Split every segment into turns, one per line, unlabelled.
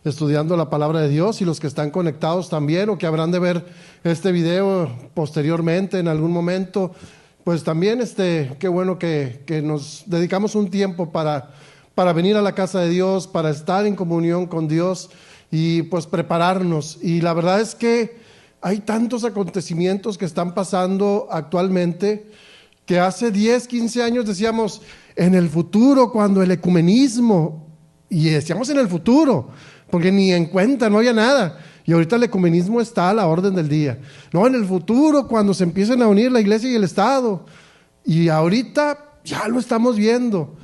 estudiando la palabra de Dios, y los que están conectados también, o que habrán de ver este video posteriormente en algún momento, pues también qué bueno que nos dedicamos un tiempo para venir a la casa de Dios, para estar en comunión con Dios y pues prepararnos. Y la verdad es que hay tantos acontecimientos que están pasando actualmente que hace 10, 15 años decíamos en el futuro, cuando el ecumenismo, y decíamos en el futuro, porque ni en cuenta, no había nada. Y ahorita el ecumenismo está a la orden del día. No, en el futuro, cuando se empiecen a unir la iglesia y el Estado. Y ahorita ya lo estamos viendo.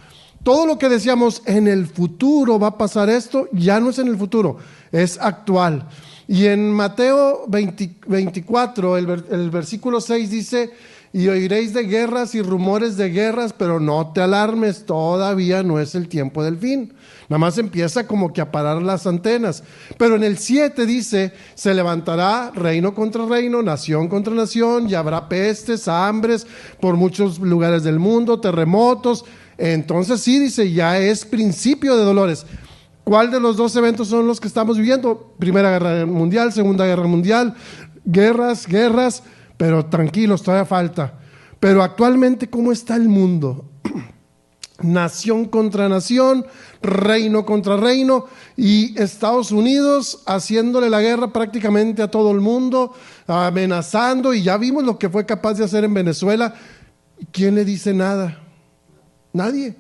Todo lo que decíamos en el futuro va a pasar esto, ya no es en el futuro, es actual. Y en Mateo 24, el versículo 6 dice: y oiréis de guerras y rumores de guerras, pero no te alarmes, todavía no es el tiempo del fin. Nada más empieza como que a parar las antenas. Pero en el 7 dice: se levantará reino contra reino, nación contra nación, y habrá pestes, hambres por muchos lugares del mundo, terremotos. Entonces sí, dice, ya es principio de dolores. ¿Cuál de los dos eventos son los que estamos viviendo? Primera Guerra Mundial, Segunda Guerra Mundial, guerras, pero tranquilos, todavía falta. Pero actualmente, ¿cómo está el mundo? Nación contra nación, reino contra reino, y Estados Unidos haciéndole la guerra prácticamente a todo el mundo, amenazando, y ya vimos lo que fue capaz de hacer en Venezuela. ¿Quién le dice nada? Nadie.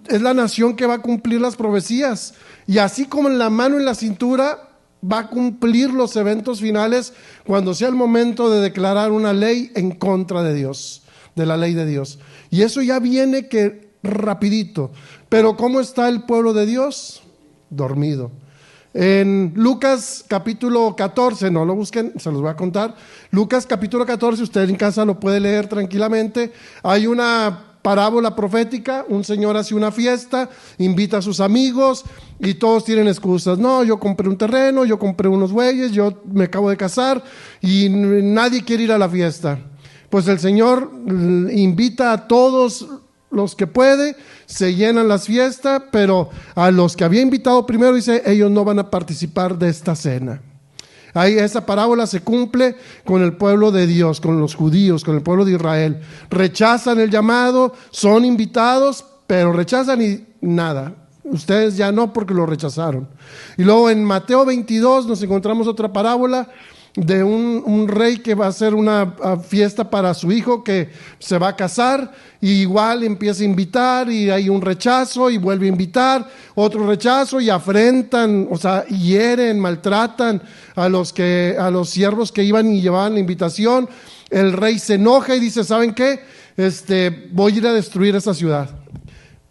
Es la nación que va a cumplir las profecías, y así como en la mano en la cintura, va a cumplir los eventos finales cuando sea el momento de declarar una ley en contra de Dios, de la ley de Dios. Y eso ya viene que rapidito. Pero ¿cómo está el pueblo de Dios? Dormido. En Lucas capítulo 14, no lo busquen, se los voy a contar. Lucas capítulo 14, usted en casa lo puede leer tranquilamente. Hay una parábola profética. Un señor hace una fiesta, invita a sus amigos y todos tienen excusas. No, yo compré un terreno, yo compré unos bueyes, yo me acabo de casar y nadie quiere ir a la fiesta. Pues el Señor invita a todos los que puede, se llenan las fiestas, pero a los que había invitado primero dice: ellos no van a participar de esta cena. Ahí esa parábola se cumple con el pueblo de Dios, con los judíos, con el pueblo de Israel. Rechazan el llamado, son invitados, pero rechazan y nada. Ustedes ya no, porque lo rechazaron. Y luego en Mateo 22 nos encontramos otra parábola de un rey que va a hacer una fiesta para su hijo que se va a casar, y igual empieza a invitar y hay un rechazo y vuelve a invitar, otro rechazo, y afrentan, o sea, hieren, maltratan a los siervos que iban y llevaban la invitación. El rey se enoja y dice: ¿saben qué? Voy a ir a destruir esa ciudad.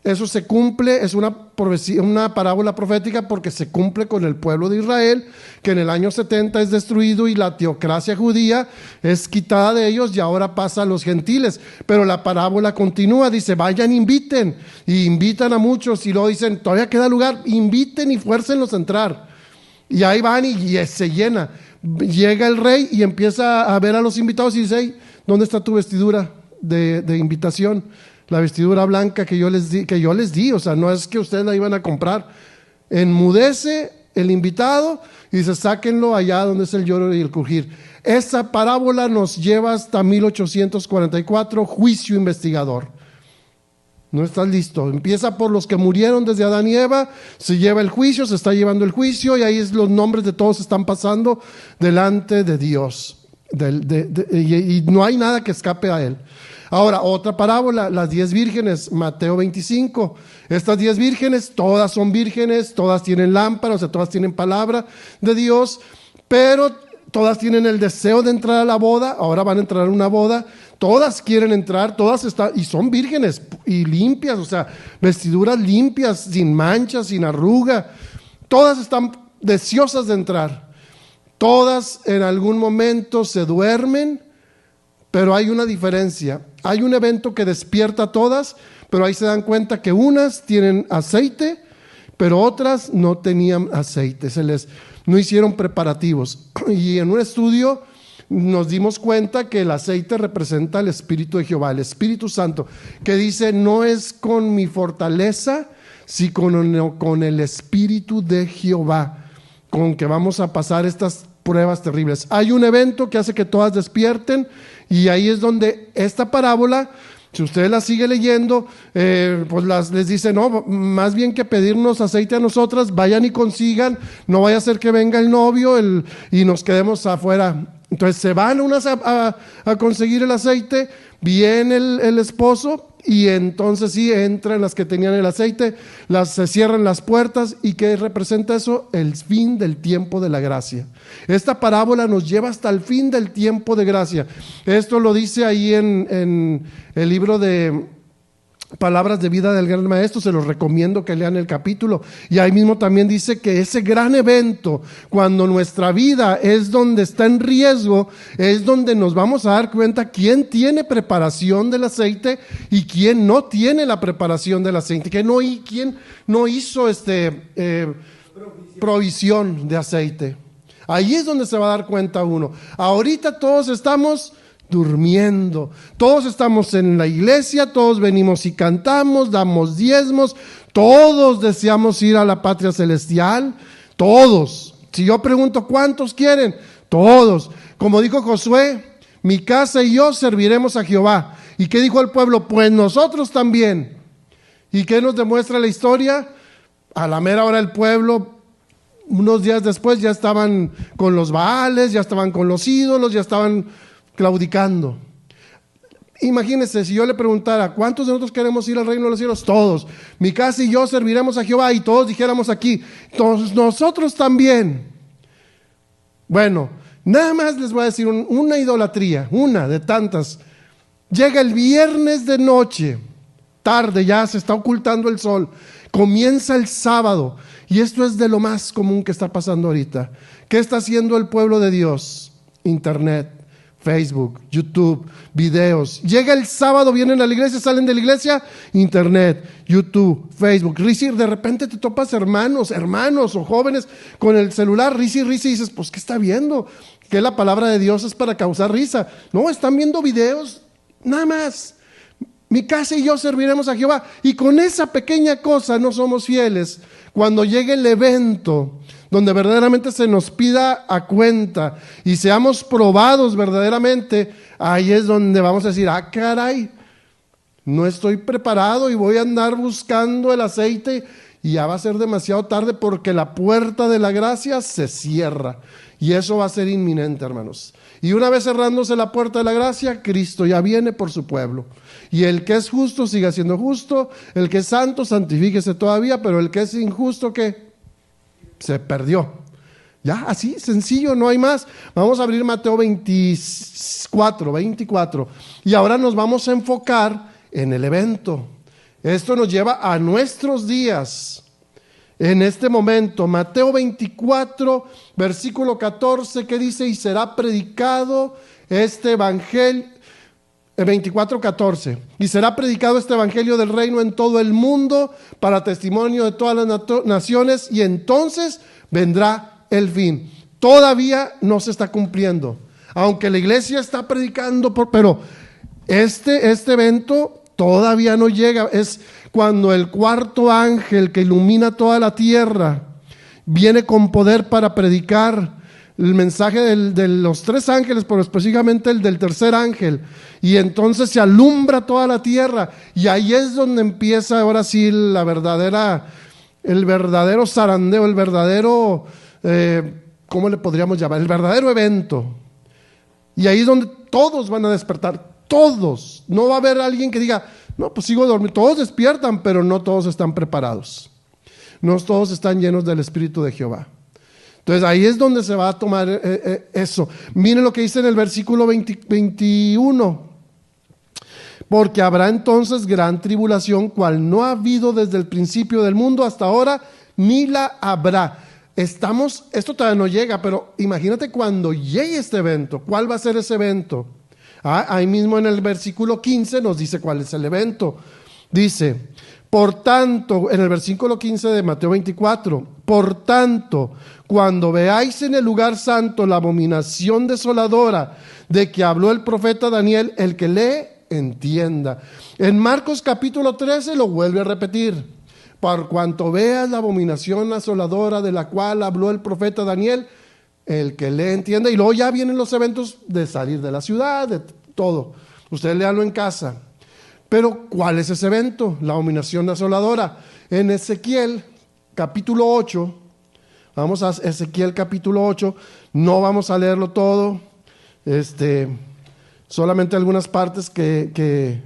Eso se cumple, es una parábola profética, porque se cumple con el pueblo de Israel, que en el año 70 es destruido y la teocracia judía es quitada de ellos, y ahora pasa a los gentiles. Pero la parábola continúa, dice: vayan, inviten, y invitan a muchos, y luego dicen: todavía queda lugar, inviten y fuércenlos a entrar. Y ahí van y se llena. Llega el rey y empieza a ver a los invitados y dice: hey, ¿dónde está tu vestidura de invitación? La vestidura blanca que yo les di, o sea, no es que ustedes la iban a comprar. Enmudece el invitado y dice: sáquenlo allá donde es el lloro y el crujir. Esa parábola nos lleva hasta 1844, juicio investigador. No estás listo. Empieza por los que murieron desde Adán y Eva, se lleva el juicio, se está llevando el juicio, y ahí los nombres de todos están pasando delante de Dios. Y no hay nada que escape a él. Ahora, otra parábola, las 10 vírgenes, Mateo 25. Estas 10 vírgenes, todas son vírgenes, todas tienen lámpara, o sea, todas tienen palabra de Dios, pero todas tienen el deseo de entrar a la boda. Ahora van a entrar a una boda, todas quieren entrar, todas están, y son vírgenes y limpias, o sea, vestiduras limpias, sin manchas, sin arruga. Todas están deseosas de entrar. Todas en algún momento se duermen, pero hay una diferencia. Hay un evento que despierta a todas, pero ahí se dan cuenta que unas tienen aceite, pero otras no tenían aceite. No hicieron preparativos. Y en un estudio nos dimos cuenta que el aceite representa el Espíritu de Jehová, el Espíritu Santo, que dice: no es con mi fortaleza, sino con el Espíritu de Jehová. con que vamos a pasar estas pruebas terribles. Hay un evento que hace que todas despierten, y ahí es donde esta parábola, si usted la sigue leyendo, pues les dice, no, más bien que pedirnos aceite a nosotras, vayan y consigan, no vaya a ser que venga el novio y nos quedemos afuera. Entonces se van unas a conseguir el aceite, viene el esposo, y entonces sí entran las que tenían el aceite, se cierran las puertas. ¿Y qué representa eso? El fin del tiempo de la gracia. Esta parábola nos lleva hasta el fin del tiempo de gracia. Esto lo dice ahí en el libro de Palabras de Vida del Gran Maestro. Se los recomiendo que lean el capítulo, y ahí mismo también dice que ese gran evento, cuando nuestra vida es donde está en riesgo, es donde nos vamos a dar cuenta quién tiene preparación del aceite y quién no tiene la preparación del aceite, quién no hizo provisión de aceite. Ahí es donde se va a dar cuenta uno. Ahorita todos estamos durmiendo, todos estamos en la iglesia, todos venimos y cantamos, damos diezmos, todos deseamos ir a la patria celestial, todos. Si yo pregunto ¿cuántos quieren? Todos. Como dijo Josué, mi casa y yo serviremos a Jehová. ¿Y qué dijo el pueblo? Pues nosotros también. ¿Y qué nos demuestra la historia? A la mera hora el pueblo, unos días después, ya estaban con los Baales, ya estaban con los ídolos, ya estaban claudicando. Imagínense, si yo le preguntara ¿cuántos de nosotros queremos ir al reino de los cielos? Todos. Mi casa y yo serviremos a Jehová, y todos dijéramos aquí, todos nosotros también. Bueno, nada más les voy a decir una idolatría, una de tantas. Llega el viernes de noche, tarde, ya se está ocultando el sol, comienza el sábado, y esto es de lo más común que está pasando ahorita. ¿Qué está haciendo el pueblo de Dios? Internet, Facebook, YouTube, videos. Llega el sábado, vienen a la iglesia, salen de la iglesia, Internet, YouTube, Facebook, risa, y de repente te topas hermanos o jóvenes con el celular, risa, y dices, pues ¿qué está viendo? Que la palabra de Dios es para causar risa. No, están viendo videos, nada más. Mi casa y yo serviremos a Jehová. Y con esa pequeña cosa no somos fieles. Cuando llegue el evento donde verdaderamente se nos pida a cuenta y seamos probados verdaderamente, ahí es donde vamos a decir, caray, no estoy preparado y voy a andar buscando el aceite, y ya va a ser demasiado tarde, porque la puerta de la gracia se cierra, y eso va a ser inminente, hermanos. Y una vez cerrándose la puerta de la gracia, Cristo ya viene por su pueblo, y el que es justo siga siendo justo, el que es santo santifíquese todavía, pero el que es injusto, ¿qué? Se perdió. Ya, así, sencillo, no hay más. Vamos a abrir Mateo 24, y ahora nos vamos a enfocar en el evento. Esto nos lleva a nuestros días. En este momento, Mateo 24, versículo 14, que dice, y será predicado este evangelio, 24:14, y será predicado este evangelio del reino en todo el mundo para testimonio de todas las naciones, y entonces vendrá el fin. Todavía no se está cumpliendo, aunque la iglesia está predicando, pero este evento todavía no llega. Es cuando el cuarto ángel que ilumina toda la tierra viene con poder para predicar el mensaje de los tres ángeles, pero específicamente el del tercer ángel, y entonces se alumbra toda la tierra, y ahí es donde empieza ahora sí el verdadero zarandeo, el verdadero, ¿cómo le podríamos llamar? El verdadero evento. Y ahí es donde todos van a despertar, todos. No va a haber alguien que diga, no, pues sigo dormido. Todos despiertan, pero no todos están preparados. No todos están llenos del Espíritu de Jehová. Entonces ahí es donde se va a tomar eso. Miren lo que dice en el versículo 21. Porque habrá entonces gran tribulación, cual no ha habido desde el principio del mundo hasta ahora, ni la habrá. Esto todavía no llega, pero imagínate cuando llegue este evento. ¿Cuál va a ser ese evento? Ahí mismo en el versículo 15 nos dice cuál es el evento. Dice, por tanto, en el versículo 15 de Mateo 24, por tanto, cuando veáis en el lugar santo la abominación desoladora de que habló el profeta Daniel, el que lee, entienda. En Marcos capítulo 13 lo vuelve a repetir. por cuanto veas la abominación asoladora de la cual habló el profeta Daniel, el que lee entienda. Y luego ya vienen los eventos de salir de la ciudad, de todo. Ustedes léanlo en casa. Pero ¿cuál es ese evento? La abominación asoladora. En Ezequiel capítulo 8, vamos a Ezequiel capítulo 8, no vamos a leerlo todo, solamente algunas partes que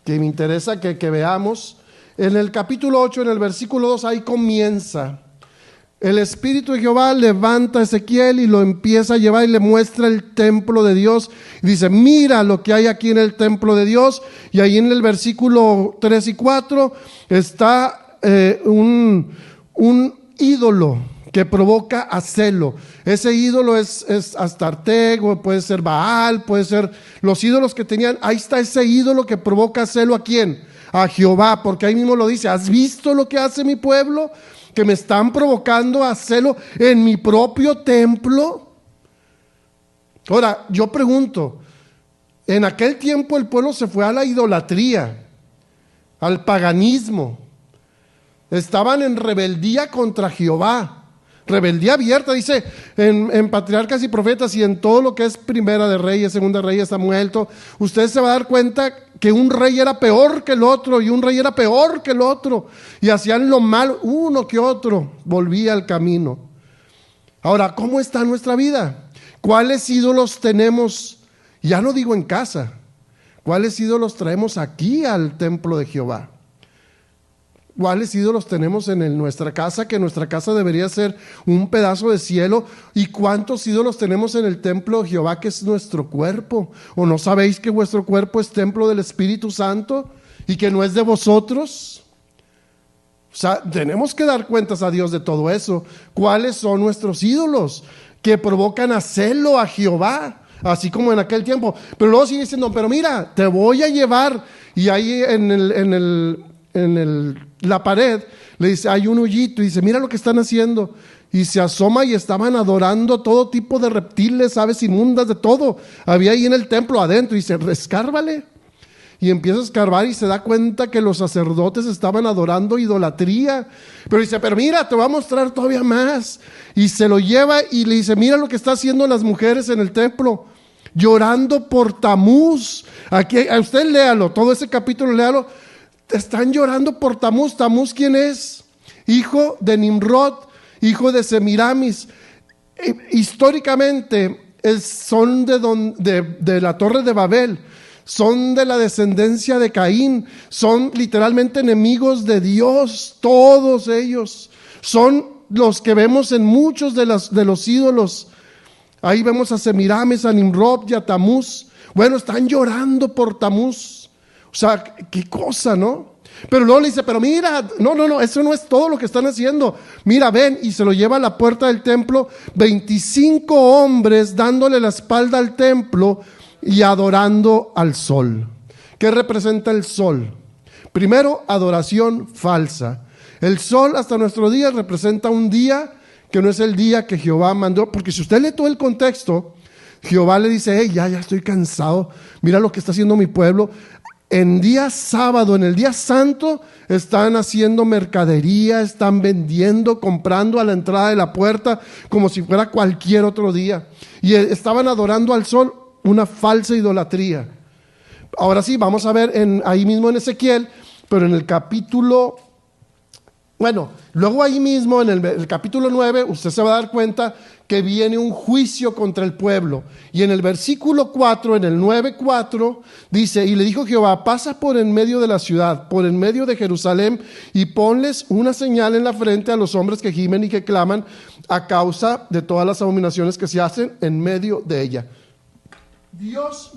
me interesa que veamos. En el capítulo 8, en el versículo 2, ahí comienza. El Espíritu de Jehová levanta a Ezequiel y lo empieza a llevar y le muestra el templo de Dios. Y dice, mira lo que hay aquí en el templo de Dios. Y ahí en el versículo 3 y 4 está un ídolo que provoca a celo. Ese ídolo es Astarte, o puede ser Baal, puede ser los ídolos que tenían. Ahí está ese ídolo que provoca celo. ¿A quién? A Jehová, porque ahí mismo lo dice. ¿Has visto lo que hace mi pueblo? Que me están provocando a celo en mi propio templo. Ahora, yo pregunto, en aquel tiempo el pueblo se fue a la idolatría, al paganismo. Estaban en rebeldía contra Jehová. Rebeldía abierta, dice en Patriarcas y Profetas y en todo lo que es Primera de Reyes, Segunda de Reyes, Samuel, usted se va a dar cuenta que un rey era peor que el otro y un rey era peor que el otro y hacían lo malo, uno que otro volvía al camino. Ahora, ¿cómo está nuestra vida? ¿Cuáles ídolos tenemos? Ya no digo en casa, ¿cuáles ídolos traemos aquí al templo de Jehová? ¿Cuáles ídolos tenemos en nuestra casa? Que nuestra casa debería ser un pedazo de cielo. ¿Y cuántos ídolos tenemos en el templo de Jehová, que es nuestro cuerpo? ¿O no sabéis que vuestro cuerpo es templo del Espíritu Santo y que no es de vosotros? O sea, tenemos que dar cuentas a Dios de todo eso. ¿Cuáles son nuestros ídolos que provocan a celo a Jehová? Así como en aquel tiempo. Pero luego sigue diciendo, pero mira, te voy a llevar. Y ahí la pared le dice, hay un hoyito, y dice, mira lo que están haciendo. Y se asoma y estaban adorando todo tipo de reptiles, aves inmundas, de todo. Había ahí en el templo adentro, y dice, escárvale. Y empieza a escarbar y se da cuenta que los sacerdotes estaban adorando idolatría. Pero dice, pero mira, te voy a mostrar todavía más. Y se lo lleva y le dice, mira lo que están haciendo las mujeres en el templo, llorando por Tamuz. Aquí, a usted léalo, todo ese capítulo léalo. Están llorando por Tamuz. ¿Tamuz quién es? Hijo de Nimrod, hijo de Semiramis. Históricamente son de la Torre de Babel, son de la descendencia de Caín, son literalmente enemigos de Dios. Todos ellos son los que vemos en muchos de los ídolos. Ahí vemos a Semiramis, a Nimrod y a Tamuz. Bueno, están llorando por Tamuz. O sea, qué cosa, ¿no? Pero luego le dice, pero mira, no, eso no es todo lo que están haciendo. Mira, ven, y se lo lleva a la puerta del templo, 25 hombres dándole la espalda al templo y adorando al sol. ¿Qué representa el sol? Primero, adoración falsa. El sol hasta nuestro día representa un día que no es el día que Jehová mandó, porque si usted lee todo el contexto, Jehová le dice, hey, ya estoy cansado, mira lo que está haciendo mi pueblo. En día sábado, en el día santo, están haciendo mercadería, están vendiendo, comprando a la entrada de la puerta como si fuera cualquier otro día. Y estaban adorando al sol, una falsa idolatría. Ahora sí, vamos a ver ahí mismo en Ezequiel, pero en el capítulo... Bueno, luego ahí mismo en el capítulo 9, usted se va a dar cuenta que viene un juicio contra el pueblo. Y en el versículo 4, en el 9:4, dice, y le dijo Jehová, pasa por en medio de la ciudad, por en medio de Jerusalén, y ponles una señal en la frente a los hombres que gimen y que claman a causa de todas las abominaciones que se hacen en medio de ella. Dios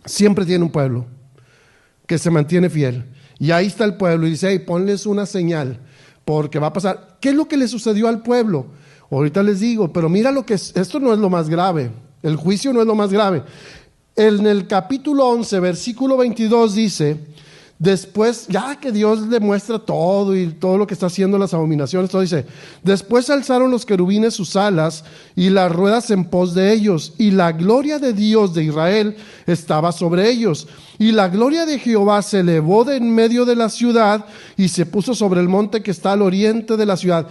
siempre tiene un pueblo que se mantiene fiel. Y ahí está el pueblo y dice, hey, ponles una señal, porque va a pasar. ¿Qué es lo que le sucedió al pueblo? Ahorita les digo, pero mira lo que es, esto no es lo más grave, el juicio no es lo más grave. En el capítulo 11, versículo 22 dice, Después, ya que Dios le muestra todo y todo lo que está haciendo, las abominaciones, todo dice, después alzaron los querubines sus alas y las ruedas en pos de ellos, y la gloria de Dios de Israel estaba sobre ellos. Y la gloria de Jehová se elevó de en medio de la ciudad y se puso sobre el monte que está al oriente de la ciudad.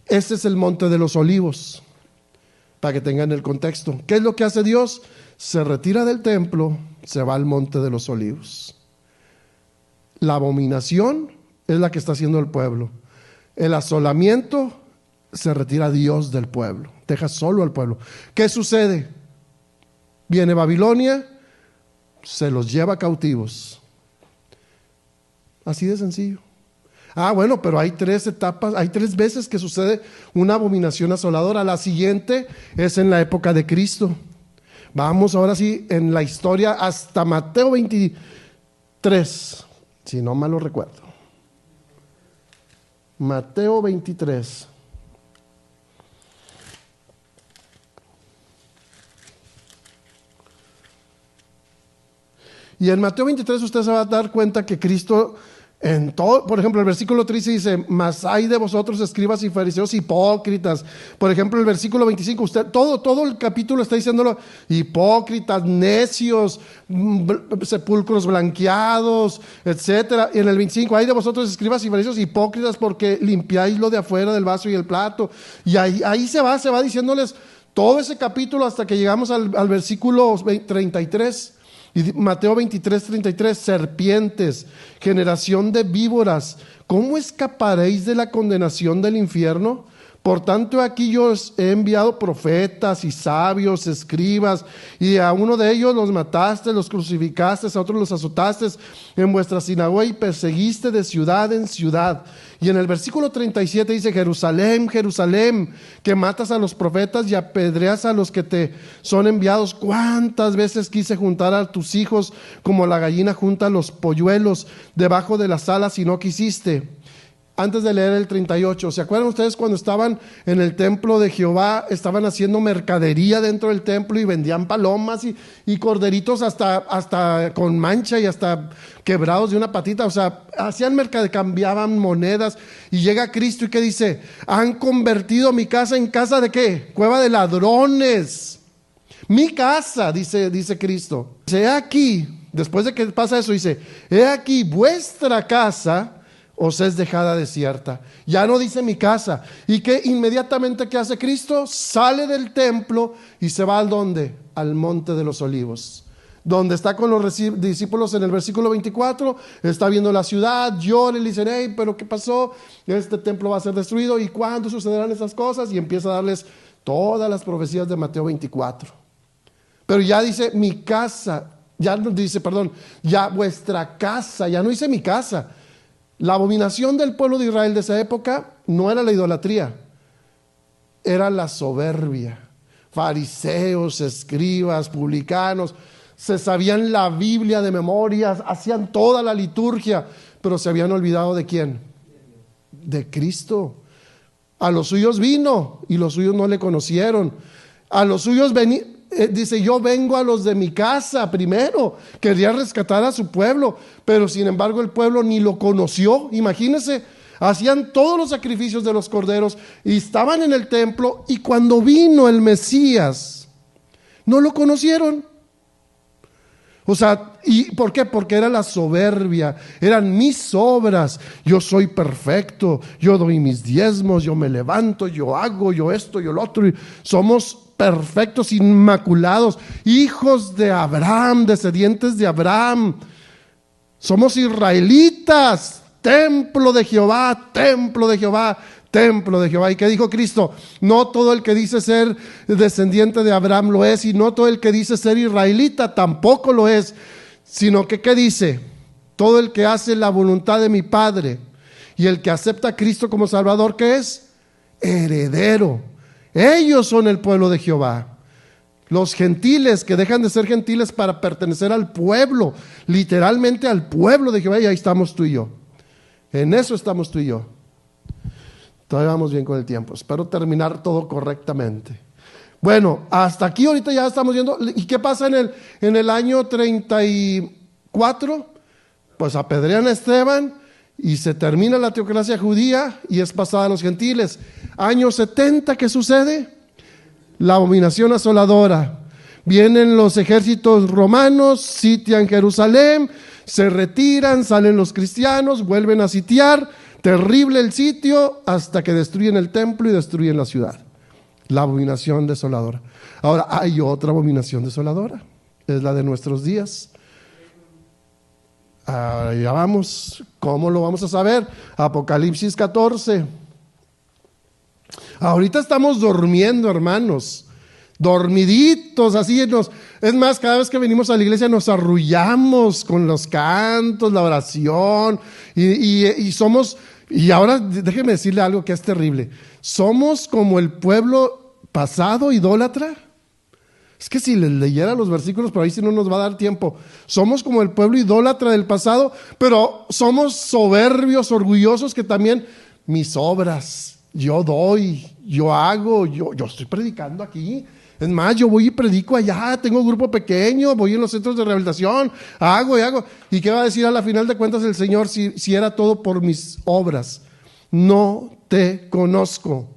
Ese es el monte de los olivos, para que tengan el contexto. ¿Qué es lo que hace Dios? Se retira del templo, se va al monte de los olivos. La abominación es la que está haciendo el pueblo. El asolamiento, se retira Dios del pueblo, deja solo al pueblo. ¿Qué sucede? Viene Babilonia, se los lleva cautivos. Así de sencillo. Bueno, pero hay 3 etapas, hay 3 veces que sucede una abominación asoladora. La siguiente es en la época de Cristo. Vamos ahora sí en la historia hasta Mateo 23. Si no mal lo recuerdo. Mateo 23. Y en Mateo 23 usted se va a dar cuenta que Cristo en todo, por ejemplo, el versículo 13 dice, mas hay de vosotros escribas y fariseos hipócritas. Por ejemplo, el versículo 25, usted, todo el capítulo está diciéndolo, hipócritas, necios, sepulcros blanqueados, etcétera. Y en el 25, hay de vosotros escribas y fariseos hipócritas, porque limpiáis lo de afuera del vaso y el plato. Y ahí se va diciéndoles todo ese capítulo hasta que llegamos al versículo 33. Y Mateo 23, 33, serpientes, generación de víboras, ¿cómo escaparéis de la condenación del infierno? Por tanto, aquí yo os he enviado profetas y sabios, escribas, y a uno de ellos los mataste, los crucificaste, a otros los azotaste en vuestra sinagoga y perseguiste de ciudad en ciudad. Y en el versículo 37 dice, Jerusalén, Jerusalén, que matas a los profetas y apedreas a los que te son enviados. ¿Cuántas veces quise juntar a tus hijos como la gallina junta los polluelos debajo de las alas y no quisiste? Antes de leer el 38, ¿se acuerdan ustedes cuando estaban en el templo de Jehová? Estaban haciendo mercadería dentro del templo y vendían palomas y corderitos hasta con mancha y hasta quebrados de una patita. O sea, hacían mercadería, cambiaban monedas. Y llega Cristo y ¿qué dice? Han convertido mi casa en casa ¿de qué? Cueva de ladrones. Mi casa, dice Cristo. Dice, he aquí, después de que pasa eso, dice, he aquí vuestra casa os es dejada desierta. Ya no dice mi casa. Y que inmediatamente ¿qué hace Cristo? Sale del templo y se va ¿al dónde? Al monte de los olivos, donde está con los discípulos en el versículo 24, está viendo la ciudad, llora y le dicen, hey, pero ¿qué pasó? Este templo va a ser destruido, ¿y cuándo sucederán esas cosas? Y empieza a darles todas las profecías de Mateo 24. Pero ya dice mi casa, ya no dice, perdón, ya vuestra casa, ya no dice mi casa. La abominación del pueblo de Israel de esa época no era la idolatría, era la soberbia. Fariseos, escribas, publicanos, se sabían la Biblia de memoria, hacían toda la liturgia, pero se habían olvidado ¿de quién? De Cristo. A los suyos vino y los suyos no le conocieron. A los suyos venía. Dice, yo vengo a los de mi casa primero. Quería rescatar a su pueblo, pero sin embargo el pueblo ni lo conoció. Imagínense, hacían todos los sacrificios de los corderos y estaban en el templo, y cuando vino el Mesías no lo conocieron. O sea, ¿y por qué? Porque era la soberbia, eran mis obras, yo soy perfecto, yo doy mis diezmos, yo me levanto, yo hago, yo esto, yo lo otro. Somos perfectos, inmaculados, hijos de Abraham, descendientes de Abraham. Somos israelitas, templo de Jehová, templo de Jehová, templo de Jehová. ¿Y qué dijo Cristo? No todo el que dice ser descendiente de Abraham lo es, y no todo el que dice ser israelita tampoco lo es, sino que ¿qué dice? Todo el que hace la voluntad de mi Padre y el que acepta a Cristo como Salvador, ¿qué es? Heredero. Ellos son el pueblo de Jehová. Los gentiles que dejan de ser gentiles para pertenecer al pueblo, literalmente al pueblo de Jehová, y ahí estamos tú y yo. En eso estamos tú y yo. Todavía vamos bien con el tiempo. Espero terminar todo correctamente. Bueno, hasta aquí ahorita ya estamos viendo. ¿Y qué pasa en el año 34? Pues apedrean a Esteban y se termina la teocracia judía y es pasada a los gentiles. Año 70, ¿qué sucede? La abominación asoladora. Vienen los ejércitos romanos, sitian Jerusalén, se retiran, salen los cristianos, vuelven a sitiar, terrible el sitio, hasta que destruyen el templo y destruyen la ciudad. La abominación desoladora. Ahora hay otra abominación desoladora, es la de nuestros días. Ya vamos, ¿cómo lo vamos a saber? Apocalipsis 14. Ahorita estamos durmiendo, hermanos, dormiditos, así es más, cada vez que venimos a la iglesia nos arrullamos con los cantos, la oración, y somos, y ahora déjeme decirle algo que es terrible, somos como el pueblo pasado idólatra. Es que si les leyera los versículos por ahí, si no nos va a dar tiempo. Somos como el pueblo idólatra del pasado, pero somos soberbios, orgullosos, que también mis obras, yo doy, yo hago, yo estoy predicando aquí. Es más, yo voy y predico allá, tengo un grupo pequeño, voy en los centros de rehabilitación, hago y hago. ¿Y qué va a decir a la final de cuentas el Señor si era todo por mis obras? No te conozco.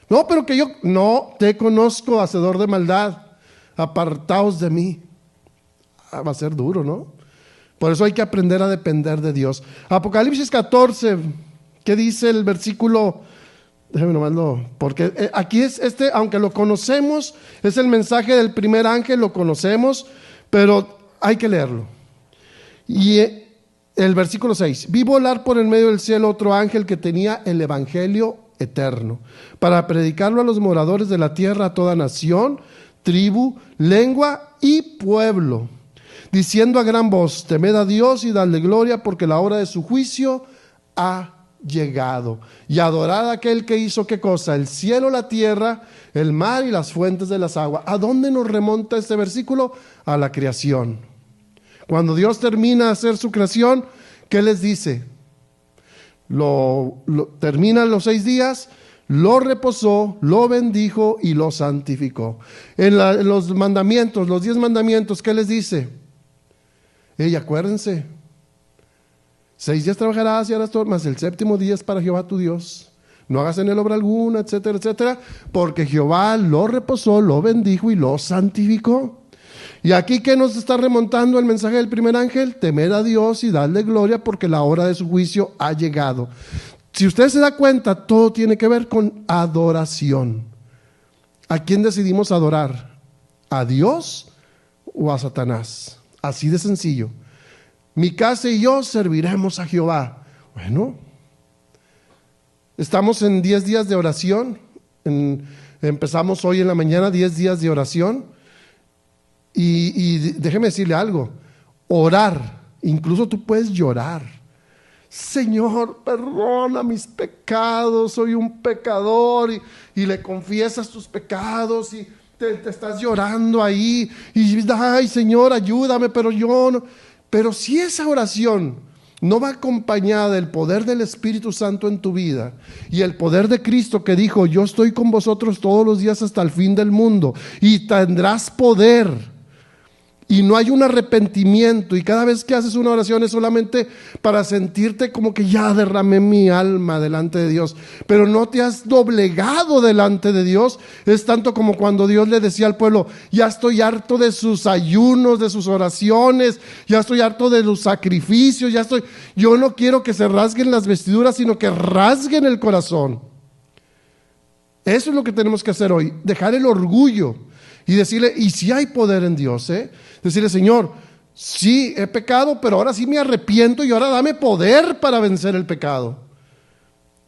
No, pero que yo no te conozco, hacedor de maldad. Apartaos de mí. Va a ser duro, ¿no? Por eso hay que aprender a depender de Dios. Apocalipsis 14, ¿qué dice el versículo? Déjame nomás porque aquí es aunque lo conocemos, es el mensaje del primer ángel, lo conocemos, pero hay que leerlo. Y el versículo 6, vi volar por el medio del cielo otro ángel que tenía el evangelio eterno, para predicarlo a los moradores de la tierra, a toda nación, tribu, lengua y pueblo, diciendo a gran voz: temed a Dios y dadle gloria, porque la hora de su juicio ha llegado, y adorad a aquel que hizo ¿qué cosa? El cielo, la tierra, el mar y las fuentes de las aguas. ¿A dónde nos remonta este versículo? A la creación. Cuando Dios termina de hacer su creación, ¿qué les dice? Terminan los 6 días, lo reposó, lo bendijo y lo santificó. En los mandamientos, los 10 mandamientos, ¿qué les dice? Acuérdense, 6 días trabajarás y harás todo, mas el 7º día es para Jehová tu Dios. No hagas en él obra alguna, etcétera, etcétera, porque Jehová lo reposó, lo bendijo y lo santificó. Y aquí, ¿qué nos está remontando el mensaje del primer ángel? Temer a Dios y darle gloria, porque la hora de su juicio ha llegado. Si usted se da cuenta, todo tiene que ver con adoración. ¿A quién decidimos adorar? ¿A Dios o a Satanás? Así de sencillo. Mi casa y yo serviremos a Jehová. Bueno, estamos en 10 días de oración. Empezamos hoy en la mañana 10 días de oración. Y déjeme decirle algo. Orar, incluso tú puedes llorar. Señor, perdona mis pecados, soy un pecador, y le confiesas tus pecados y te estás llorando ahí y ay, Señor, ayúdame, pero yo no. Pero si esa oración no va acompañada del poder del Espíritu Santo en tu vida y el poder de Cristo, que dijo: yo estoy con vosotros todos los días hasta el fin del mundo y tendrás poder, y no hay un arrepentimiento, y cada vez que haces una oración es solamente para sentirte como que ya derramé mi alma delante de Dios, pero no te has doblegado delante de Dios, es tanto como cuando Dios le decía al pueblo: ya estoy harto de sus ayunos, de sus oraciones, ya estoy harto de los sacrificios, yo no quiero que se rasguen las vestiduras, sino que rasguen el corazón. Eso es lo que tenemos que hacer hoy, dejar el orgullo y decirle, y si hay poder en Dios, decirle: Señor, sí he pecado, pero ahora sí me arrepiento y ahora dame poder para vencer el pecado.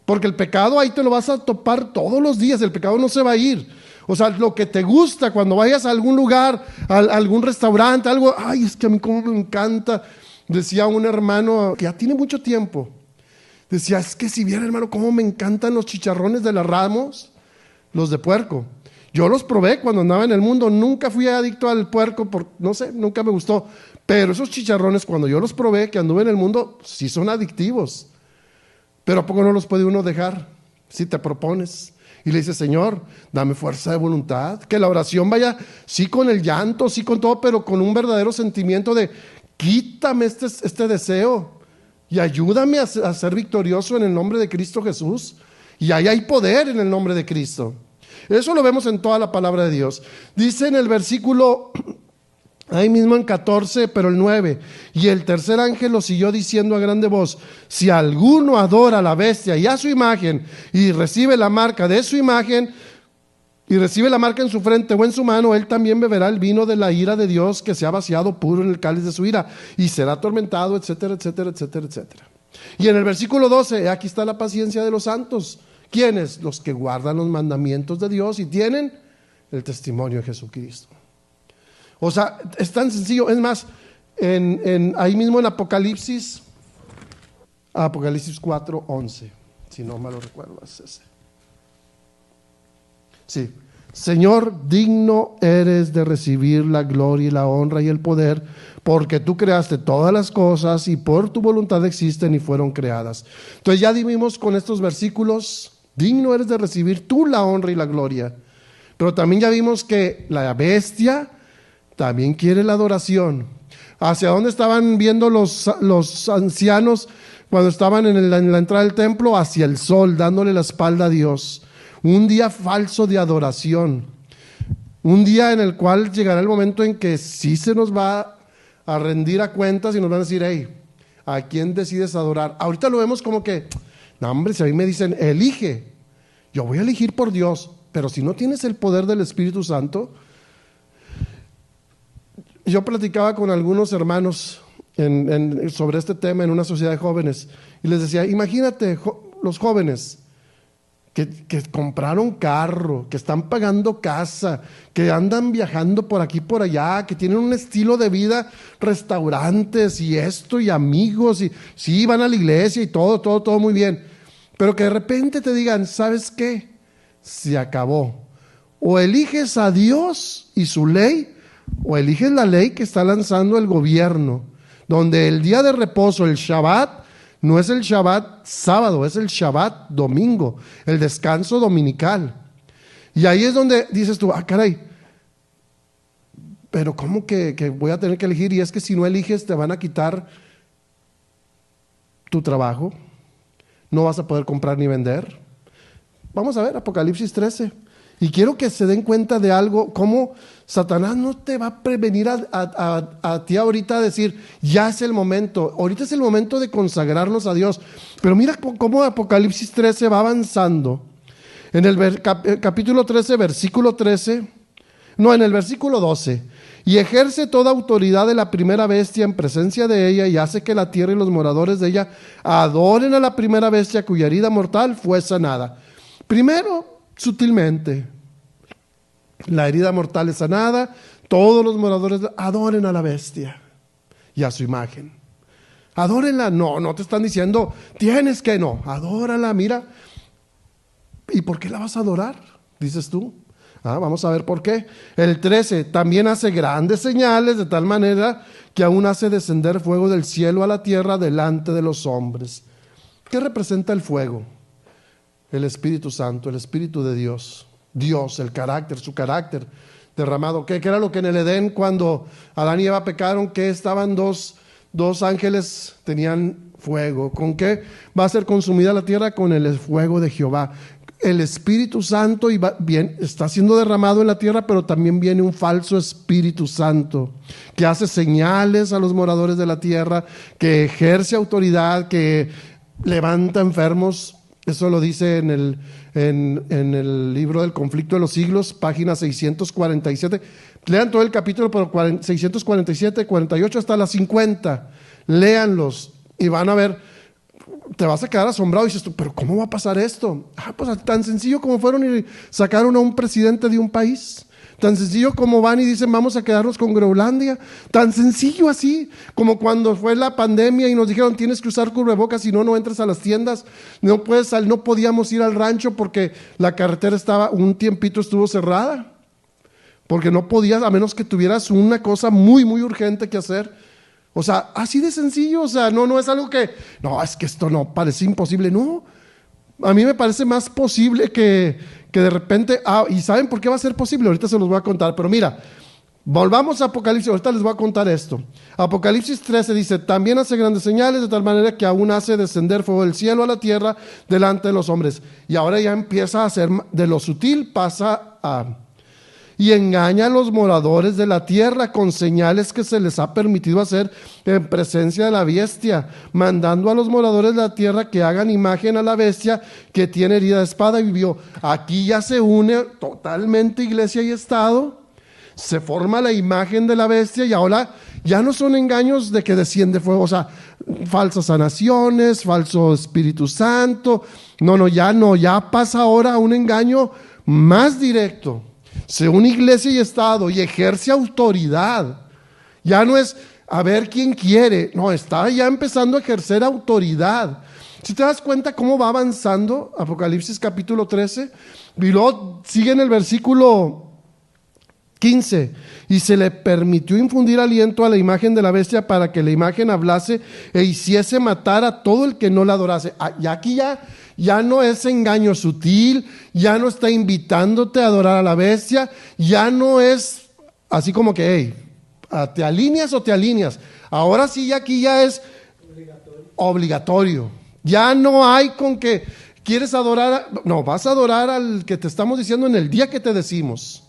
Porque el pecado ahí te lo vas a topar todos los días, el pecado no se va a ir. O sea, lo que te gusta cuando vayas a algún lugar, a algún restaurante, algo, ay, es que a mí como me encanta. Decía un hermano que ya tiene mucho tiempo, decía: es que si viera, hermano, cómo me encantan los chicharrones de las Ramos, los de puerco. Yo los probé cuando andaba en el mundo, nunca fui adicto al puerco, no sé, nunca me gustó. Pero esos chicharrones, cuando yo los probé, que anduve en el mundo, sí son adictivos. Pero ¿a poco no los puede uno dejar si te propones? Y le dice: Señor, dame fuerza de voluntad. Que la oración vaya, sí, con el llanto, sí, con todo, pero con un verdadero sentimiento de: quítame este deseo y ayúdame a ser victorioso en el nombre de Cristo Jesús. Y ahí hay poder en el nombre de Cristo. Eso lo vemos en toda la palabra de Dios. Dice en el versículo, ahí mismo en 14, pero el 9, y el tercer ángel lo siguió diciendo a grande voz: si alguno adora a la bestia y a su imagen, y recibe la marca de su imagen, y recibe la marca en su frente o en su mano, él también beberá el vino de la ira de Dios, que se ha vaciado puro en el cáliz de su ira, y será atormentado, etcétera, etcétera, etcétera, etcétera. Y en el versículo 12, aquí está la paciencia de los santos. ¿Quiénes? Los que guardan los mandamientos de Dios y tienen el testimonio de Jesucristo. O sea, es tan sencillo. Es más, ahí mismo en Apocalipsis 4:11, si no mal lo recuerdo, es ese. Sí. Señor, digno eres de recibir la gloria y la honra y el poder, porque tú creaste todas las cosas y por tu voluntad existen y fueron creadas. Entonces ya vimos con estos versículos, digno eres de recibir tú la honra y la gloria. Pero también ya vimos que la bestia también quiere la adoración. ¿Hacia dónde estaban viendo los ancianos cuando estaban en la entrada del templo? Hacia el sol, dándole la espalda a Dios. Un día falso de adoración. Un día en el cual llegará el momento en que sí se nos va a rendir a cuentas y nos van a decir: hey, ¿a quién decides adorar? Ahorita lo vemos como que, no hombre, si a mí me dicen, elige, yo voy a elegir por Dios. Pero si no tienes el poder del Espíritu Santo. Yo platicaba con algunos hermanos sobre este tema en una sociedad de jóvenes y les decía: imagínate los jóvenes que compraron carro, que están pagando casa, que andan viajando por aquí por allá, que tienen un estilo de vida, restaurantes y esto y amigos, y sí, van a la iglesia y todo muy bien, pero que de repente te digan: ¿sabes qué? Se acabó. O eliges a Dios y su ley, o eliges la ley que está lanzando el gobierno, donde el día de reposo, el Shabbat, no es el Shabbat sábado, es el Shabbat domingo, el descanso dominical. Y ahí es donde dices tú: ah, caray, pero ¿cómo que voy a tener que elegir? Y es que si no eliges te van a quitar tu trabajo, no vas a poder comprar ni vender. Vamos a ver Apocalipsis 13. Y quiero que se den cuenta de algo, cómo Satanás no te va a prevenir a ti ahorita a decir: ya es el momento, ahorita es el momento de consagrarnos a Dios. Pero mira cómo Apocalipsis 13 va avanzando. En el capítulo 13, versículo 13, no, en el versículo 12. Y ejerce toda autoridad de la primera bestia en presencia de ella, y hace que la tierra y los moradores de ella adoren a la primera bestia cuya herida mortal fue sanada. Primero, sutilmente, la herida mortal es sanada, todos los moradores adoren a la bestia y a su imagen. Adórenla, no te están diciendo tienes que, no, adórala, mira. ¿Y por qué la vas a adorar? Dices tú. Vamos a ver por qué. El 13, también hace grandes señales de tal manera que aún hace descender fuego del cielo a la tierra delante de los hombres. ¿Qué representa el fuego? El Espíritu Santo, el Espíritu de Dios. Dios, el carácter, su carácter derramado. ¿Qué era lo que en el Edén, cuando Adán y Eva pecaron, que estaban dos ángeles, tenían fuego? ¿Con qué va a ser consumida la tierra? Con el fuego de Jehová. El Espíritu Santo está siendo derramado en la tierra, pero también viene un falso Espíritu Santo que hace señales a los moradores de la tierra, que ejerce autoridad, que levanta enfermos. Eso lo dice en el libro del conflicto de los siglos, página 647. Lean todo el capítulo, pero 647, 48 hasta las 50. Léanlos y van a ver. Te vas a quedar asombrado y dices tú: ¿pero cómo va a pasar esto? Pues tan sencillo como fueron y sacaron a un presidente de un país. Tan sencillo como van y dicen: vamos a quedarnos con Groenlandia. Tan sencillo así, como cuando fue la pandemia y nos dijeron: tienes que usar cubrebocas, si no entres a las tiendas. No podíamos ir al rancho porque la carretera un tiempito estuvo cerrada. Porque no podías, a menos que tuvieras una cosa muy, muy urgente que hacer. O sea, así de sencillo. O sea, no es algo que, no, es que esto no, parece imposible. No, a mí me parece más posible que de repente, ¿y saben por qué va a ser posible? Ahorita se los voy a contar, pero mira, Volvamos a Apocalipsis, ahorita les voy a contar esto. Apocalipsis 13 dice, también hace grandes señales de tal manera que aún hace descender fuego del cielo a la tierra delante de los hombres. Y ahora ya empieza a hacer de lo sutil, pasa a... Y engaña a los moradores de la tierra con señales que se les ha permitido hacer en presencia de la bestia, mandando a los moradores de la tierra que hagan imagen a la bestia que tiene herida de espada y vivió. Aquí ya se une totalmente iglesia y Estado. Se forma la imagen de la bestia y ahora ya no son engaños de que desciende fuego, o sea, falsas sanaciones, falso Espíritu Santo. No, ya pasa ahora a un engaño más directo. Se une iglesia y Estado y ejerce autoridad. Ya no es a ver quién quiere, no, está ya empezando a ejercer autoridad. Si te das cuenta cómo va avanzando Apocalipsis capítulo 13, y luego sigue en el versículo 15, y se le permitió infundir aliento a la imagen de la bestia para que la imagen hablase e hiciese matar a todo el que no la adorase. Y aquí ya no es engaño sutil, ya no está invitándote a adorar a la bestia, ya no es así como que, hey, ¿te alineas o te alineas? Ahora sí, aquí ya es obligatorio. Ya no hay con que quieres adorar, no, vas a adorar al que te estamos diciendo en el día que te decimos.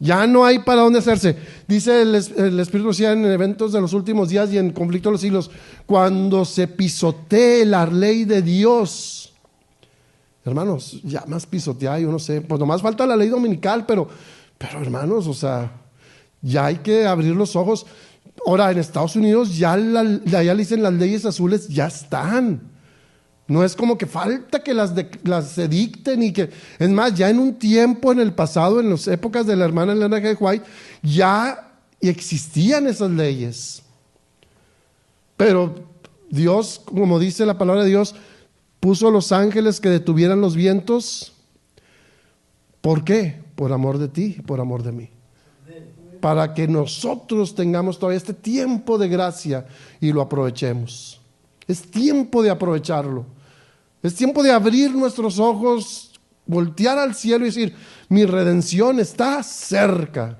Ya no hay para dónde hacerse. Dice el Espíritu decía en eventos de los últimos días y en conflicto de los siglos, cuando se pisotee la ley de Dios. Hermanos, ya más pisoteada, yo no sé, pues nomás falta la ley dominical, pero hermanos, o sea, ya hay que abrir los ojos. Ahora, en Estados Unidos ya le dicen las leyes azules, ya están. No es como que falta que las edicten y que... Es más, ya en un tiempo en el pasado, en las épocas de la hermana Elena G. White, ya existían esas leyes. Pero Dios, como dice la palabra de Dios, puso a los ángeles que detuvieran los vientos. ¿Por qué? Por amor de ti y por amor de mí. Para que nosotros tengamos todavía este tiempo de gracia y lo aprovechemos. Es tiempo de aprovecharlo. Es tiempo de abrir nuestros ojos, voltear al cielo y decir, mi redención está cerca.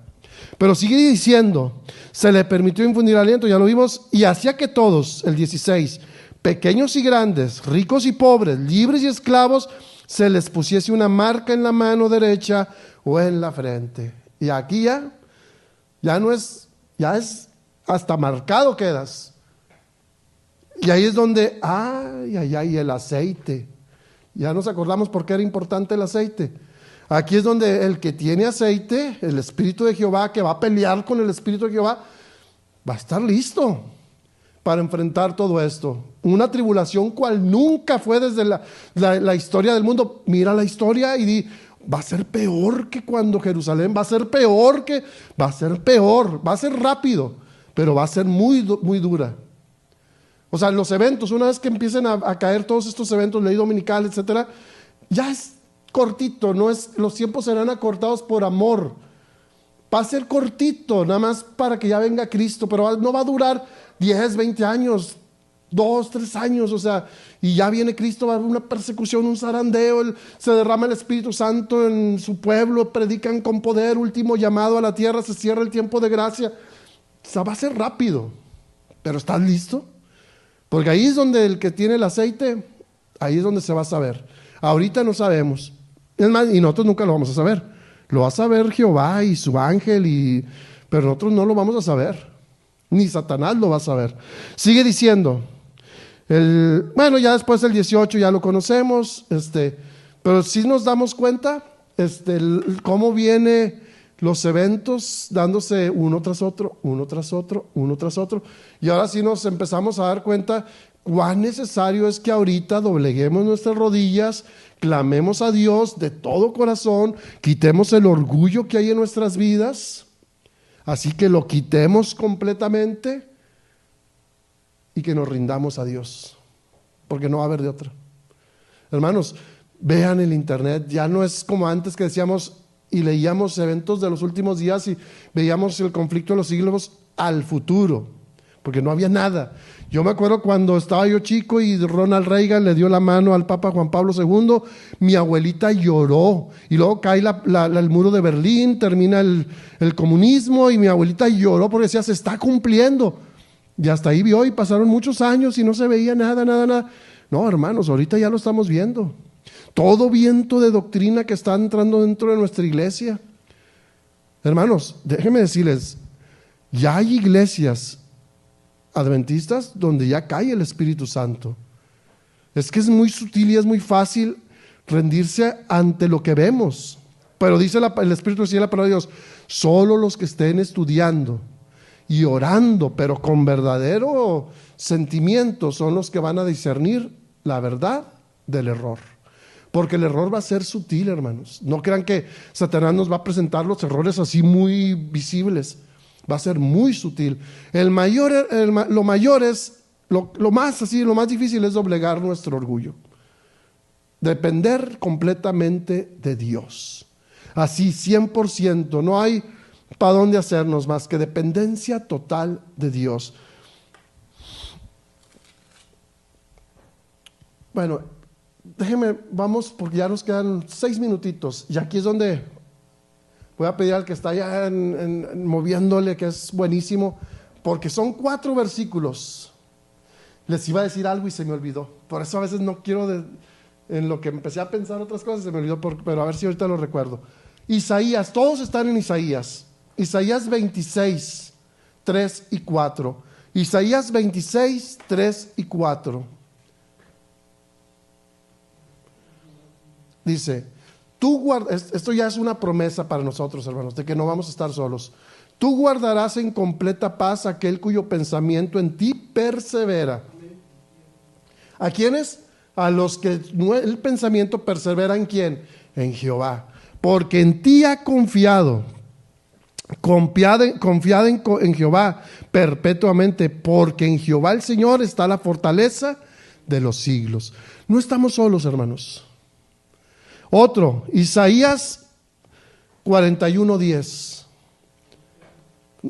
Pero sigue diciendo, se le permitió infundir aliento, ya lo vimos, y hacía que todos, el 16, pequeños y grandes, ricos y pobres, libres y esclavos, se les pusiese una marca en la mano derecha o en la frente. Y aquí ya no es, ya es hasta marcado quedas. Y ahí es donde, el aceite. Ya nos acordamos por qué era importante el aceite. Aquí es donde el que tiene aceite, el Espíritu de Jehová, que va a pelear con el Espíritu de Jehová, va a estar listo para enfrentar todo esto. Una tribulación cual nunca fue desde la historia del mundo. Mira la historia y di, va a ser peor que cuando Jerusalén, va a ser peor, va a ser rápido, pero va a ser muy, muy dura. O sea, los eventos, una vez que empiecen a caer todos estos eventos, ley dominical, etcétera, ya es cortito, los tiempos serán acortados por amor. Va a ser cortito, nada más para que ya venga Cristo, pero no va a durar 10, 20 años, 2, 3 años, o sea, y ya viene Cristo, va a haber una persecución, un zarandeo, se derrama el Espíritu Santo en su pueblo, predican con poder, último llamado a la tierra, se cierra el tiempo de gracia. O sea, va a ser rápido, pero ¿estás listo? Porque ahí es donde el que tiene el aceite, ahí es donde se va a saber. Ahorita no sabemos. Es más, y nosotros nunca lo vamos a saber. Lo va a saber Jehová y su ángel, pero nosotros no lo vamos a saber. Ni Satanás lo va a saber. Sigue diciendo. Bueno, ya después del 18 ya lo conocemos, pero sí nos damos cuenta cómo viene los eventos dándose uno tras otro, uno tras otro, uno tras otro. Y ahora sí nos empezamos a dar cuenta cuán necesario es que ahorita dobleguemos nuestras rodillas, clamemos a Dios de todo corazón, quitemos el orgullo que hay en nuestras vidas, así que lo quitemos completamente y que nos rindamos a Dios, porque no va a haber de otra. Hermanos, vean el internet, ya no es como antes que decíamos y leíamos eventos de los últimos días y veíamos el conflicto de los siglos al futuro, porque no había nada. Yo me acuerdo cuando estaba yo chico y Ronald Reagan le dio la mano al Papa Juan Pablo II, mi abuelita lloró. Y luego cae el muro de Berlín, termina el comunismo y mi abuelita lloró porque decía, se está cumpliendo. Y hasta ahí vio y pasaron muchos años y no se veía nada. No, hermanos, ahorita ya lo estamos viendo. Todo viento de doctrina que está entrando dentro de nuestra iglesia. Hermanos, déjenme decirles, ya hay iglesias adventistas donde ya cae el Espíritu Santo. Es que es muy sutil y es muy fácil rendirse ante lo que vemos. Pero dice el Espíritu, decía la palabra de Dios, solo los que estén estudiando y orando, pero con verdadero sentimiento, son los que van a discernir la verdad del error. Porque el error va a ser sutil, hermanos. No crean que Satanás nos va a presentar los errores así muy visibles. Va a ser muy sutil. Lo más difícil es doblegar nuestro orgullo. Depender completamente de Dios. Así, 100%. No hay para dónde hacernos más que dependencia total de Dios. Bueno, déjenme, vamos, porque ya nos quedan 6 minutitos. Y aquí es donde voy a pedir al que está allá moviéndole, que es buenísimo, porque son 4 versículos. Les iba a decir algo y se me olvidó. Por eso a veces no quiero, en lo que empecé a pensar otras cosas, se me olvidó, pero a ver si ahorita lo recuerdo. Isaías, todos están en Isaías. Isaías 26, 3 y 4. Isaías 26, 3 y 4. Dice, esto ya es una promesa para nosotros, hermanos, de que no vamos a estar solos. Tú guardarás en completa paz aquel cuyo pensamiento en ti persevera. ¿A quiénes? A los que el pensamiento persevera en ¿quién? En Jehová. Porque en ti ha confiado. Confiad en Jehová perpetuamente, porque en Jehová el Señor está la fortaleza de los siglos. No estamos solos, hermanos. Otro, Isaías 41:10.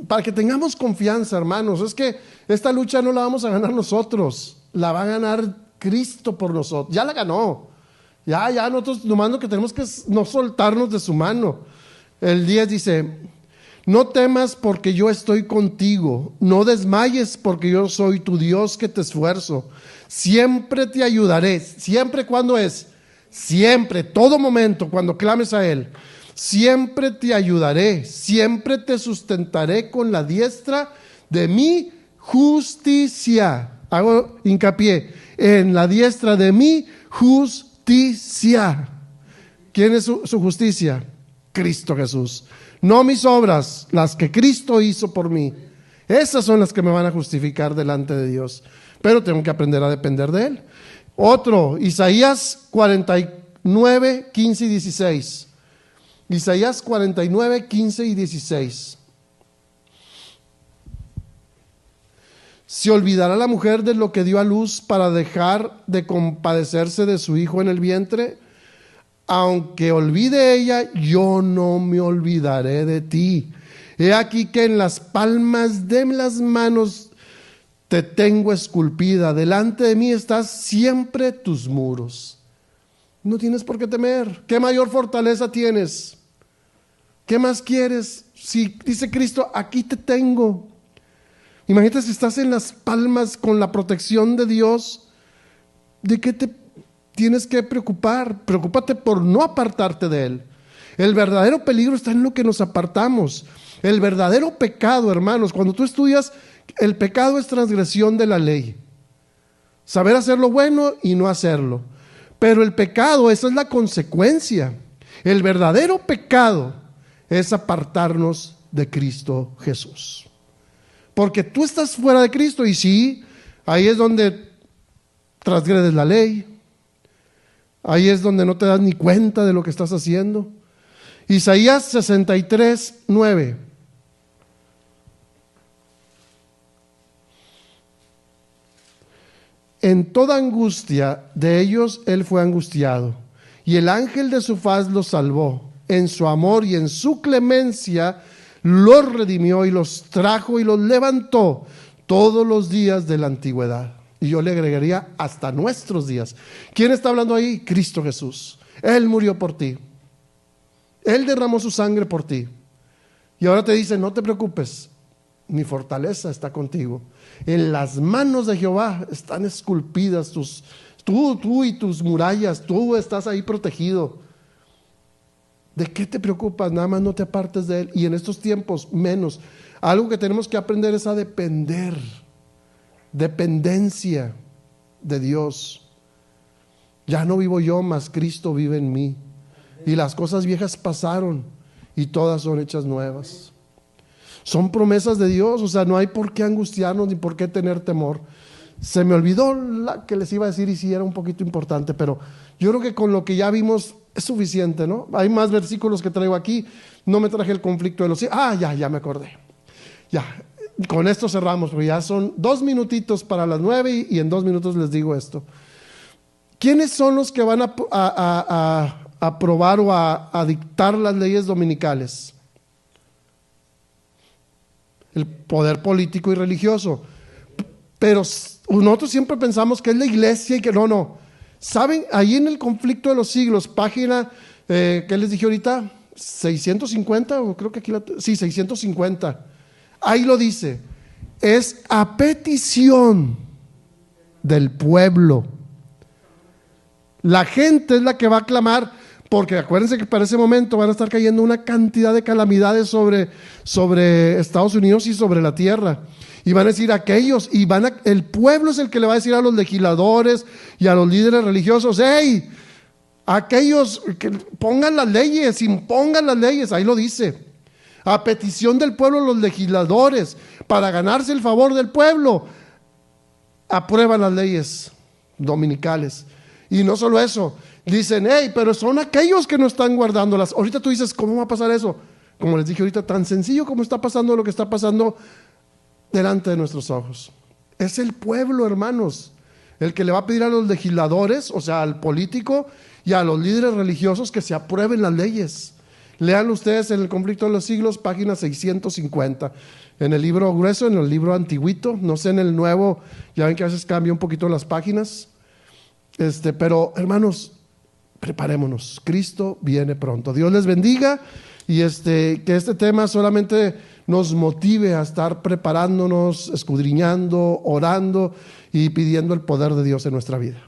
Para que tengamos confianza, hermanos, es que esta lucha no la vamos a ganar nosotros, la va a ganar Cristo por nosotros. Ya la ganó. Ya nosotros nomás lo que tenemos que es no soltarnos de su mano. El 10 dice, no temas porque yo estoy contigo, no desmayes porque yo soy tu Dios que te esfuerzo. Siempre te ayudaré. ¿Siempre cuándo es? Siempre, todo momento, cuando clames a Él. Siempre te ayudaré, siempre te sustentaré con la diestra de mi justicia. Hago hincapié en la diestra de mi justicia. ¿Quién es su justicia? Cristo Jesús. No mis obras, las que Cristo hizo por mí. Esas son las que me van a justificar delante de Dios. Pero tengo que aprender a depender de Él. Otro, Isaías 49, 15 y 16. Isaías 49, 15 y 16. ¿Se olvidará la mujer de lo que dio a luz para dejar de compadecerse de su hijo en el vientre? Aunque olvide ella, yo no me olvidaré de ti. He aquí que en las palmas de las manos te tengo esculpida. Delante de mí estás siempre tus muros. No tienes por qué temer. ¿Qué mayor fortaleza tienes? ¿Qué más quieres? Si dice Cristo, aquí te tengo. Imagínate si estás en las palmas con la protección de Dios. ¿De qué te tienes que preocupar? Preocúpate por no apartarte de Él. El verdadero peligro está en lo que nos apartamos. El verdadero pecado, hermanos, cuando tú estudias, el pecado es transgresión de la ley. Saber hacer lo bueno y no hacerlo. Pero el pecado, esa es la consecuencia. El verdadero pecado es apartarnos de Cristo Jesús. Porque tú estás fuera de Cristo y sí, ahí es donde transgredes la ley. Ahí es donde no te das ni cuenta de lo que estás haciendo. Isaías 63, 9. En toda angustia de ellos él fue angustiado, y el ángel de su faz los salvó. En su amor y en su clemencia los redimió y los trajo y los levantó. todos los días de la antigüedad. Y yo le agregaría hasta nuestros días. ¿Quién está hablando ahí? Cristo Jesús. Él murió por ti. Él derramó su sangre por ti. Y ahora te dice, no te preocupes, mi fortaleza está contigo. En las manos de Jehová están esculpidas tú y tus murallas, tú estás ahí protegido. ¿De qué te preocupas? Nada más no te apartes de Él. Y en estos tiempos menos. Algo que tenemos que aprender es a depender. Dependencia de Dios. Ya no vivo yo, mas Cristo vive en mí. Y las cosas viejas pasaron y todas son hechas nuevas. Son promesas de Dios, o sea, no hay por qué angustiarnos ni por qué tener temor. Se me olvidó la que les iba a decir y sí era un poquito importante, pero yo creo que con lo que ya vimos es suficiente, ¿no? Hay más versículos que traigo aquí. No me traje el conflicto de los... ya me acordé. Ya, con esto cerramos, porque ya son 2 minutitos para las 9 y en 2 minutos les digo esto. ¿Quiénes son los que van a aprobar o a dictar las leyes dominicales? El poder político y religioso. Pero nosotros siempre pensamos que es la iglesia y que no. ¿Saben? Ahí en el conflicto de los siglos, página, ¿qué les dije ahorita? 650, o creo que aquí, sí, 650. Ahí lo dice. Es a petición del pueblo. La gente es la que va a clamar, porque acuérdense que para ese momento van a estar cayendo una cantidad de calamidades sobre Estados Unidos y sobre la tierra. Y van a decir aquellos, el pueblo es el que le va a decir a los legisladores y a los líderes religiosos, hey, aquellos que pongan las leyes, impongan las leyes, ahí lo dice. A petición del pueblo, los legisladores, para ganarse el favor del pueblo, aprueban las leyes dominicales. Y no solo eso, dicen, hey, pero son aquellos que no están guardándolas. Ahorita tú dices, ¿cómo va a pasar eso? Como les dije ahorita, tan sencillo como está pasando lo que está pasando delante de nuestros ojos. Es el pueblo, hermanos, el que le va a pedir a los legisladores, o sea, al político y a los líderes religiosos que se aprueben las leyes. Lean ustedes en el conflicto de los siglos, página 650. En el libro grueso, en el libro antiguito, no sé, en el nuevo, ya ven que a veces cambia un poquito las páginas. Pero hermanos, preparémonos. Cristo viene pronto. Dios les bendiga y que este tema solamente nos motive a estar preparándonos, escudriñando, orando y pidiendo el poder de Dios en nuestra vida.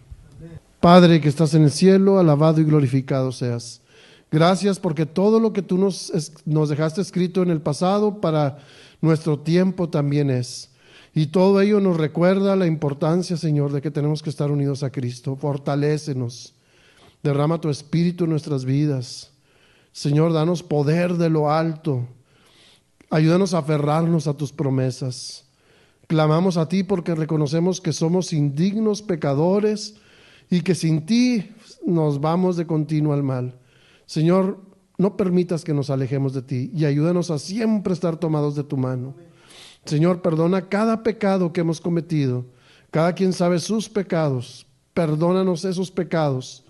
Padre que estás en el cielo, alabado y glorificado seas. Gracias porque todo lo que tú nos dejaste escrito en el pasado para nuestro tiempo también es. Y todo ello nos recuerda la importancia, Señor, de que tenemos que estar unidos a Cristo. Fortalécenos, derrama tu espíritu en nuestras vidas. Señor, danos poder de lo alto. Ayúdanos a aferrarnos a tus promesas. Clamamos a ti porque reconocemos que somos indignos pecadores y que sin ti nos vamos de continuo al mal. Señor, no permitas que nos alejemos de ti y ayúdanos a siempre estar tomados de tu mano. Señor, perdona cada pecado que hemos cometido. Cada quien sabe sus pecados. Perdónanos esos pecados.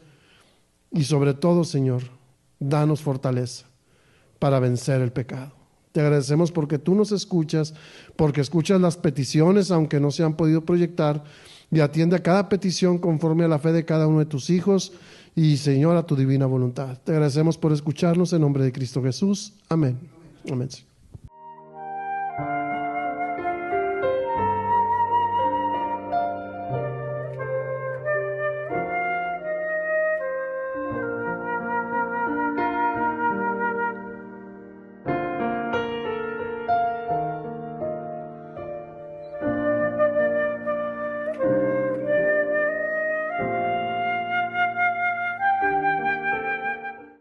Y sobre todo, Señor, danos fortaleza para vencer el pecado. Te agradecemos porque tú nos escuchas, porque escuchas las peticiones, aunque no se han podido proyectar, y atiende a cada petición conforme a la fe de cada uno de tus hijos y, Señor, a tu divina voluntad. Te agradecemos por escucharnos en nombre de Cristo Jesús. Amén. Amén.